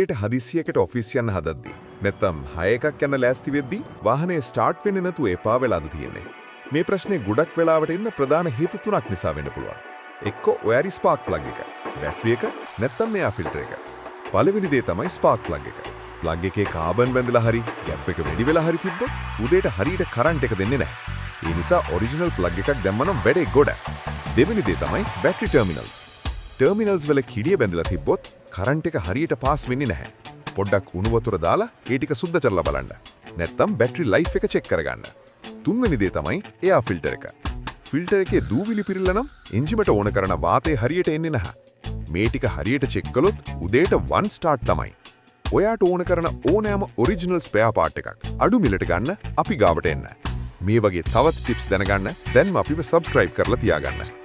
උදේට හදිස්සියකට ඔෆිස් යන්න හදද්දී නැත්තම් 6 එකක් යන ලෑස්ති වෙද්දී වාහනේ ස්ටාර්ට් වෙන්නේ නැතුව එපා වෙලාද තියෙන්නේ. මේ ප්‍රශ්නේ ගොඩක් වෙලාවට එන්න ප්‍රධාන හේතු තුනක් නිසා වෙන්න පුළුවන්. එක්ක ඔයාරි ස්පාර්ක් ප්ලග් එක, බැටරි එක, නැත්තම් එයා ෆිල්ටර් එක. පළවෙනි දේ තමයි ස්පාර්ක් ප්ලග් එක. ප්ලග් එකේ කාබන් බැඳලා හරි, ගැප් එක වැඩි වෙලා හරි තිබ්බොත් උදේට හරියට කරන්ට් එක දෙන්නේ නැහැ. ඒ නිසා ඔරිජිනල් ප්ලග් එකක් දැම්මනම් වැඩේ ගොඩ. දෙවෙනි දේ තමයි බැටරි ටර්මිනල්ස්. ටර්මිනල්ස් වල කිඩිය බැඳලා තිබ්බොත් කරන්ට් එක හරියට පාස් වෙන්නේ නැහැ. පොඩ්ඩක් උණු වතුර දාලා ඒ ටික සුද්ධ කරලා බලන්න. නැත්තම් බැටරි ලයිෆ් එක චෙක් කරගන්න. තුන්වෙනි දේ තමයි එයා ෆිල්ටර් එක. ෆිල්ටර් එකේ දූවිලි පිරিলা නම් එන්ජිමට ඕන කරන වාතය හරියට එන්නේ නැහැ. මේ ටික හරියට චෙක් කළොත් උදේට 1 ස්ටාර්ට් තමයි. ඔයාට ඕන කරන ඕනෑම ඔරිජිනල් ස්පෙයා පාර්ට් එකක් අඩු මිලට ගන්න අපි ගාවට එන්න. මේ වගේ තවත් ටිප්ස් දැනගන්න දැන්ම අපිව සබ්ස්ක්‍රයිබ් කරලා තියාගන්න.